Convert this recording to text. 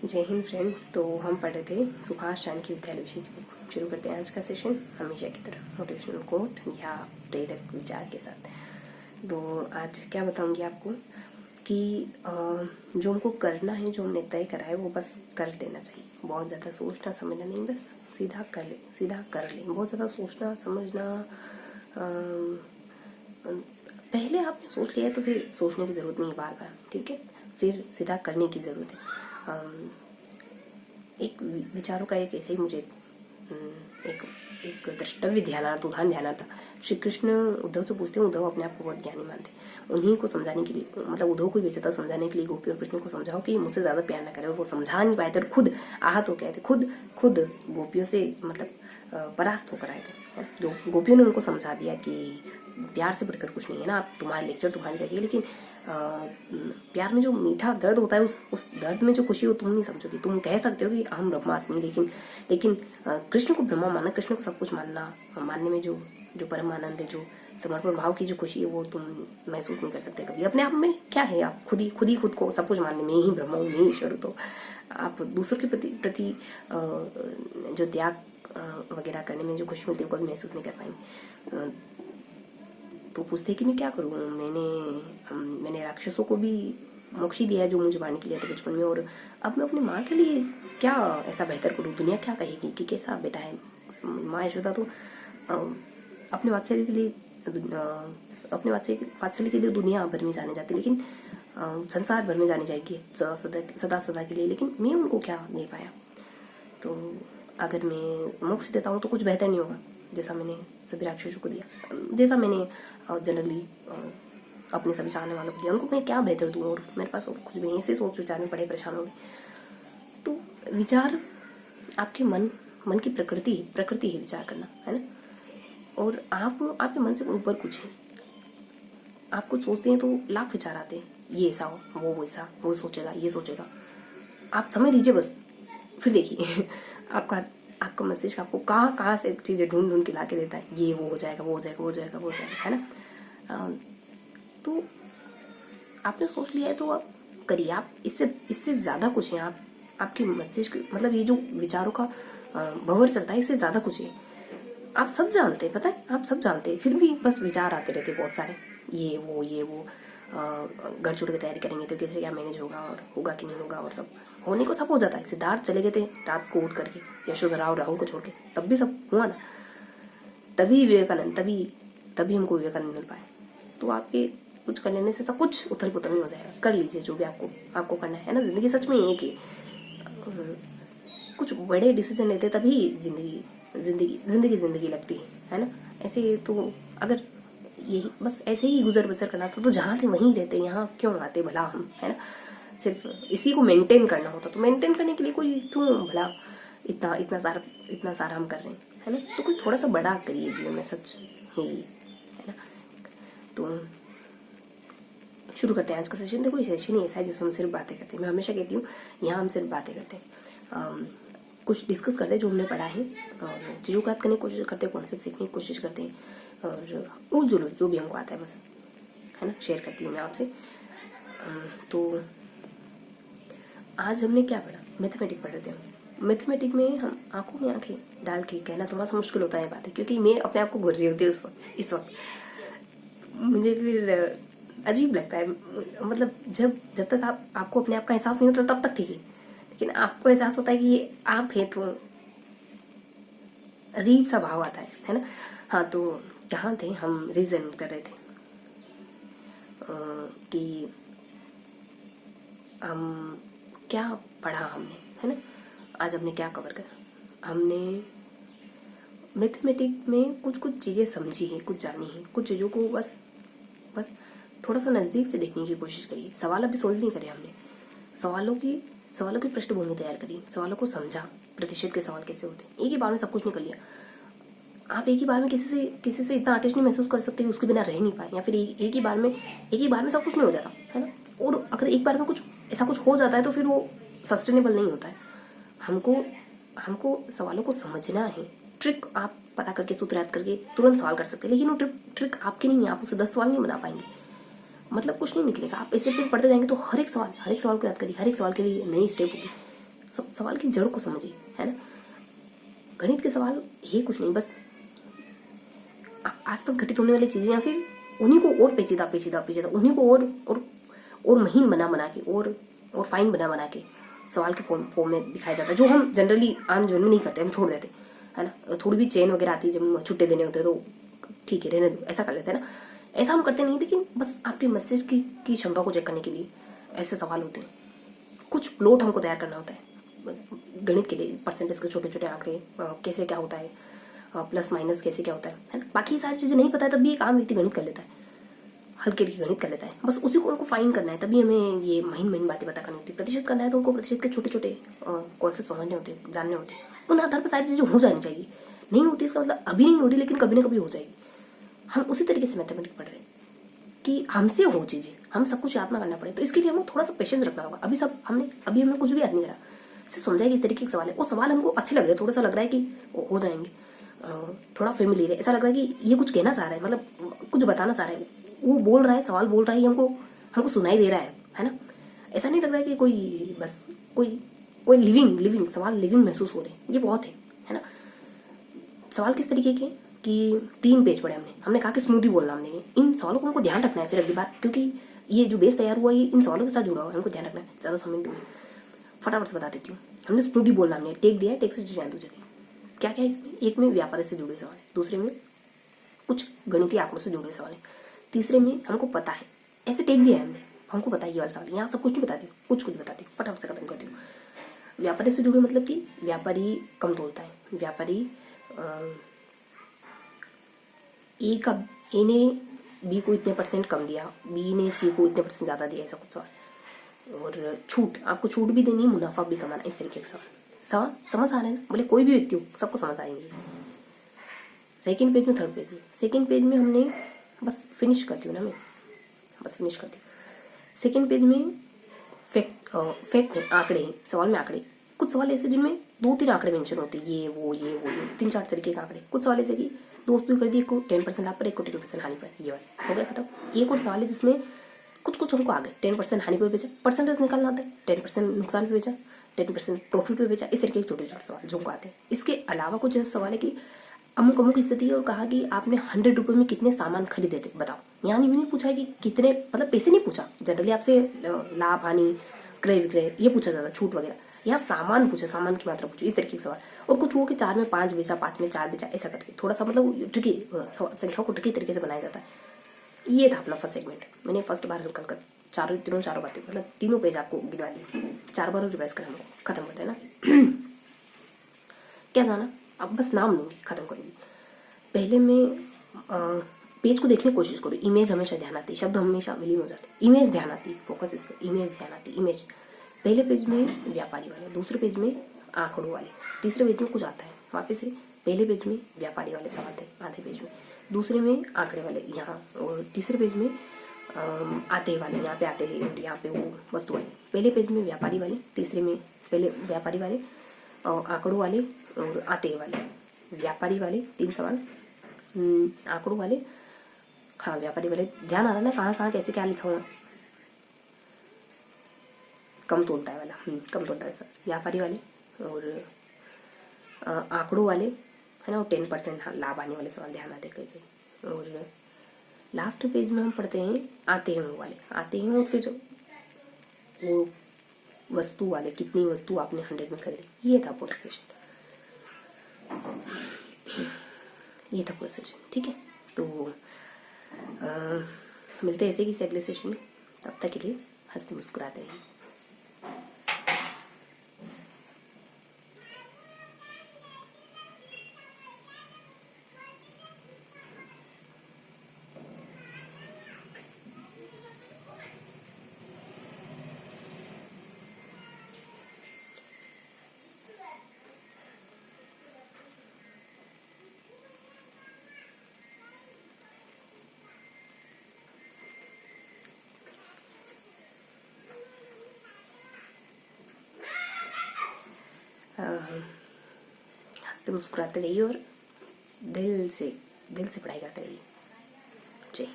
जय हिंद फ्रेंड्स। तो हम पढ़ रहे थे सुभाष चाणक्य विद्यालय विषय की बुक। शुरू करते हैं आज का सेशन हमेशा की तरह मोटिवेशनल कोट या प्रेरक विचार के साथ। तो आज क्या बताऊंगी आपको कि जो हमको करना है, जो हमने तय करा है वो बस कर लेना चाहिए। बहुत ज़्यादा सोचना समझना नहीं, बस सीधा कर ले। बहुत ज़्यादा सोचना समझना पहले आपने सोच लिया है तो फिर सोचने की ज़रूरत नहीं है बार बार, ठीक है। फिर सीधा करने की ज़रूरत है। एक विचारों का एक ऐसे ही मुझे एक एक द्रष्टव्य ध्यान आ रहा था, उदाहरण ध्यान आ रहा था। श्री कृष्ण उद्धव से पूछते हैं, उद्धव अपने आप को बहुत ज्ञानी मानते हैं। उन्हीं को समझाने के लिए, मतलब उद्धव को बेचता समझाने के लिए गोपी और कृष्ण को समझाओ कि मुझसे ज़्यादा प्यार ना करे, और वो समझा नहीं पाए थे और खुद आहत हो गए थे, खुद गोपियों से मतलब परास्त होकर आए थे। जो गोपियों ने उनको समझा दिया कि प्यार से बढ़कर कुछ नहीं है ना, आप तुम्हारा लेक्चर तुम्हारी जगह, लेकिन प्यार में जो मीठा दर्द होता है, उस दर्द में जो खुशी हो तुम नहीं समझोगी। तुम कह सकते हो कि हम ब्रह्मास्मि, लेकिन कृष्ण को ब्रह्मा मानना, कृष्ण को सब कुछ मानने में जो जो परम आनंद है, जो समर्पण भाव की जो खुशी है, वो तुम महसूस नहीं कर सकते कभी। अपने आप में क्या है, आप खुद को सब कुछ मानने में ही ब्रह्म हूँ, मैं ही ईश्वर हूँ। तो आप दूसरों के प्रति जो त्याग वगैरह करने में जो खुशी मिलती है वो कभी महसूस नहीं कर पाएंगे। तो पूछते कि मैं क्या करूँ, मैंने राक्षसों को भी मोक्ष ही दिया है जो मुझे मारने के लिए थे बचपन में, और अब मैं अपनी माँ के लिए क्या ऐसा बेहतर करूँ, दुनिया क्या कहेगी कि कैसा बेटा है। माँ यशोदा तो अपने वात्सल्य के लिए अपने वात्सल्य के लिए दुनिया भर में जाने जाती, लेकिन संसार भर में जानी जाएगी सदा के लिए, लेकिन मैं उनको क्या दे पाया। तो अगर मैं मोक्ष देता हूँ तो कुछ बेहतर नहीं होगा जैसा मैंने सभी राक्षसों को दिया, जैसा मैंने जनरली अपने सभी चाहने वालों को दिया, उनको मैं क्या बेहतर दूँ, और मेरे पास और कुछ भी नहीं। ऐसे सोच विचार में पड़े परेशान हो गए। तो विचार आपके मन की प्रकृति है विचार करना, है ना। और आप आपके मन से ऊपर कुछ है। आप कुछ सोचते हैं तो लाख विचार आते हैं, ये ऐसा हो, वो वैसा, वो सोचेगा, ये सोचेगा। आप समय दीजिए बस, फिर देखिए आपका मस्तिष्क आपको कहाँ से चीज़ें ढूंढ के ला के देता है। ये वो हो जाएगा, वो हो जाएगा, वो हो जाएगा, वो हो जाएगा, है ना। तो आपने सोच लिया है तो आप करिए। आप इससे ज़्यादा कुछ है। आपके मस्तिष्क, मतलब ये जो विचारों का भंवर चलता है, इससे ज़्यादा कुछ है। आप सब जानते हैं, पता है, आप सब जानते हैं, फिर भी बस विचार आते रहते बहुत सारे, ये वो घर छोड़ के तैयारी करेंगे तो कैसे क्या मैनेज होगा, और होगा कि नहीं होगा, और सब होने को सब हो जाता है। सिद्धार्थ चले गए थे रात को उठ करके यशोधरा और राहुल को छोड़ के, तब भी सब हुआ ना। तभी हमको विवेकानंद मिल पाए। तो आपके कुछ कर लेने से सब कुछ उथल पुथल नहीं हो जाएगा। कर लीजिए जो भी आपको करना है ना। जिंदगी सच में एक ही, कुछ बड़े डिसीजन लेते तभी जिंदगी लगती है ना। ऐसे तो अगर यही बस ऐसे ही गुजर बसर करना था तो जहाँ थे वहीं रहते, यहाँ क्यों आते भला हम, है ना। सिर्फ इसी को मेंटेन करना होता तो मेंटेन करने के लिए कोई क्यों भला इतना सारा हम कर रहे हैं, है ना। तो कुछ थोड़ा सा बड़ा करिए जीवन में, सच है ना। तो शुरू करते हैं आज का सेशन। देखो, सेशन ही ऐसा है जिसमें हम सिर्फ बातें करते हैं। मैं हमेशा कहती हूँ यहाँ हम सिर्फ बातें करते हैं, कुछ डिस्कस करते हैं जो हमने पढ़ा है, और चीज़ों को याद करने की कोशिश करते हैं, कॉन्सेप्ट सीखने की कोशिश करते हैं, और उलझुल जो भी हमको आता है बस, है ना, शेयर करती हूँ मैं आपसे। तो आज हमने क्या पढ़ा, मैथमेटिक पढ़ रहे थे हम। मैथमेटिक में हम आंखों में आंखें डाल के कहना थोड़ा सा मुश्किल होता है बातें, क्योंकि मैं अपने आप को घुर रही होती हूँ इस वक्त मुझे फिर अजीब लगता है। मतलब जब तक आपको अपने आप का एहसास नहीं होता तब तक ठीक है, लेकिन आपको एहसास होता है कि ये आप है तो अजीब सा भाव आता है ना। हाँ, तो कहाँ थे हम, रीजन कर रहे थे कि हम क्या पढ़ा हमने, है ना। आज हमने क्या कवर करा। हमने मैथमेटिक में कुछ चीज़ें समझी हैं, कुछ जानी हैं, कुछ चीज़ों को बस थोड़ा सा नज़दीक से देखने की कोशिश करिए। सवाल अभी सोल्व नहीं करे हमने, सवालों की पृष्ठभूमि तैयार करिए, सवालों को समझा, प्रतिशत के सवाल कैसे होते हैं। एक ही बार में सब कुछ नहीं कर लिया। आप एक ही बार में किसी से इतना अटैच नहीं महसूस कर सकते कि उसके बिना रह नहीं पाए, या फिर एक ही बार में सब कुछ नहीं हो जाता, है ना। और अगर एक बार में कुछ ऐसा कुछ हो जाता है तो फिर वो सस्टेनेबल नहीं होता है। हमको सवालों को समझना है। ट्रिक आप पता करके, सूत्र याद करके तुरंत सवाल कर सकते हैं, लेकिन वो ट्रिक आपकी नहीं है। आप उसे 10 सवाल नहीं बना पाएंगे, मतलब कुछ नहीं निकलेगा। आप ऐसे फिर पढ़ते जाएंगे तो हर एक सवाल को याद करिए, हर एक सवाल के लिए नई स्टेप होगी। सवाल की जड़ को समझिए, है ना। गणित के सवाल है कुछ नहीं, बस आसपास घटित होने वाली चीजें या फिर उन्हीं को और पेचीदा पेचीदा पेचीदा उन्हीं को और महीन बना के और फाइन बना के सवाल के फॉर्म में दिखाया जाता है, जो हम जनरली आम जीवन में नहीं करते, हम छोड़ देते, है ना। थोड़ी भी चेन वगैरह आती है, जब छुट्टे देने होते हैं तो ठीक है रहने दो, ऐसा कर लेते हैं ना। ऐसा हम करते नहीं, लेकिन बस आपके मस्तिष्क की क्षमता को चेक करने के लिए ऐसे सवाल होते हैं। कुछ प्लॉट हमको तैयार करना होता है गणित के लिए, परसेंटेज के छोटे छोटे आंकड़े कैसे क्या होता है, प्लस माइनस कैसे क्या होता है ना। बाकी सारी चीजें नहीं पता है, तब भी एक आम व्यक्ति गणित कर लेता है, हल्के हल्के गणित कर लेता है, बस उसी को उनको फाइन करना है। तभी हमें ये महीन महीन बातें पता करनी होती है। प्रतिशत करना है तो उनको प्रतिशत के छोटे छोटे कॉन्सेप्ट समझने होते हैं, जानने होते हैं। उन आधार पर सारी चीजें हो जानी चाहिए। नहीं होती इसका मतलब अभी नहीं हो रही, लेकिन कभी ना कभी हो जाएगी। हम उसी तरीके से मैथमेटिक्स पढ़ रहे हैं कि हमसे हो चीजें, हम सब कुछ याद ना करना पड़े। तो इसके लिए हमको थोड़ा सा पेशेंस रखना होगा। अभी हमने कुछ भी याद नहीं करा, सिर्फ समझा कि इस तरीके के सवाल है। वो सवाल हमको अच्छे लग रहे हैं, थोड़ा सा लग रहा है कि हो जाएंगे, थोड़ा फेमिलियर है, ऐसा लग रहा है कि ये कुछ कहना चाह रहा है, मतलब कुछ बताना चाह रहा है, वो बोल रहा है, सवाल बोल रहा है, हमको सुनाई दे रहा है ना। ऐसा नहीं लग रहा है कि कोई बस कोई लिविंग सवाल लिविंग महसूस हो रहे हैं। ये बहुत है ना। सवाल किस तरीके के कि 3 पेज पढ़े हमने कहा कि स्मूदी बोलना हमने। इन सवालों को हमको ध्यान रखना है फिर अगली बार, क्योंकि ये जो बेस तैयार हुआ ये इन सवालों के साथ जुड़ा हुआ है, हमको ध्यान रखना है। ज्यादा समय दूंगी, फटाफट से बता देती हूँ। हमने स्मूदी बोलना हमने टेक दिया है, टेक से जान दो जल्दी। क्या क्या है इसमें? एक में व्यापार से जुड़े सवाल है, दूसरे में कुछ गणितीय आंकड़ों से जुड़े सवाल है, तीसरे में हमको पता है, ऐसे टेक दिया है हमने, हमको पता है ये वाला सवाल। यहाँ सब कुछ नहीं बताती हूँ, कुछ बताती हूँ, फटाफट से खत्म करती हूँ। व्यापारी से जुड़े मतलब कि व्यापारी कम तोलता है, व्यापारी ए ने बी को इतने परसेंट कम दिया, बी ने सी को इतने परसेंट ज्यादा दिया, ऐसा कुछ सवाल। और छूट, आपको छूट भी देनी है, मुनाफा भी कमाना, इस तरीके का सवाल। समझ आ रहा है ना? बोले कोई भी व्यक्ति हो, सबको समझ आएंगे। सेकेंड पेज में, थर्ड पेज में, सेकेंड पेज में हमने बस फिनिश करती हूँ ना मैं, बस फिनिश करती हूँ। सेकेंड पेज में फैक्ट आंकड़े हैं, सवाल में आंकड़े। कुछ सवाल ऐसे जिनमें 2-3 आंकड़े मेंशन होते हैं, ये वो 3-4 तरीके के आंकड़े। कुछ सवाल ऐसे कि दोस्तों कर दिए, को 10% लाभ पर, एक को 10% हानि पर, ये वाला हो गया खत्म। एक और सवाल है जिसमें कुछ हमको आ गए, 10% हानि पर बेचा, परसेंटेज निकालना आता है, 10% नुकसान पे बेचा, 10% प्रॉफिट पे बेचा, इस तरीके के छोटे छोटे सवाल जो हमको आते हैं। इसके अलावा कुछ ऐसे सवाल है कि अमुक स्थिति है और कहा कि आपने 100 रुपये में कितने सामान खरीदे थे, बताओ। यहाँ नहीं पूछा कि कितने, मतलब पैसे नहीं पूछा, जनरली आपसे लाभ हानि क्रय विक्रय ये पूछा जाता, छूट वगैरह। यहाँ सामान पूछे, सामान की मात्रा पूछे, इस तरीके के सवाल। और कुछ वो कि 4 में 5 बेचा, 5 में 4 बेचा, ऐसा करके थोड़ा सा मतलब ट्रिकी संख्याओं को ट्रिकी तरीके से बनाया जाता है। ये था अपना फर्स्ट सेगमेंट। मैंने फर्स्ट बार हल कर चारों बातें, मतलब 3 पेज आपको गिनवा दी, 4 बार रिवाइज कर हमको खत्म करते हैं ना। क्या जाना, अब बस नाम लूंगी, खत्म करूंगी। पहले मैं पेज को देखने की कोशिश करूँ। इमेज हमेशा ध्यान आती, शब्द हमेशा विलीन हो जाते, इमेज ध्यान आती, फोकस इस पर, इमेज ध्यान आती, इमेज। पहले पेज में व्यापारी वाले, दूसरे पेज में आंकड़ों वाले, तीसरे पेज में कुछ आता है वापस से। पहले पेज में व्यापारी वाले सवाल थे आधे पेज में, दूसरे में आंकड़े वाले यहाँ, और तीसरे पेज में आते वाले, यहाँ पे आते हैं और यहाँ पे वो वस्तु वाले। पहले पेज में व्यापारी वाले, तीसरे में पहले व्यापारी वाले, आंकड़ों वाले और आते वाले। व्यापारी वाले 3 सवाल, आंकड़ों वाले, हाँ व्यापारी वाले। ध्यान आ रहा ना कहाँ कहाँ कैसे क्या लिखा हुआ। कम तोलता है वाला, कम तोलता है सर, व्यापारी वाले और आंकड़ों वाले, है ना। और 10% लाभ आने वाले सवाल ध्यान आते कहीं। और लास्ट पेज में हम पढ़ते हैं आते हैं वाले, आते हैं और फिर वो वस्तु वाले, कितनी वस्तु आपने 100 में खरीदी। ये था पूरा सेशन, ये था पूरा सेशन, ठीक है। तो मिलते हैं ऐसे किसी अगले सेशन में, तब तक के लिए हंसते मुस्कुराते रहिए। हंसते मुस्कुराते रहिए और दिल से पढ़ाई करते रहिए। जय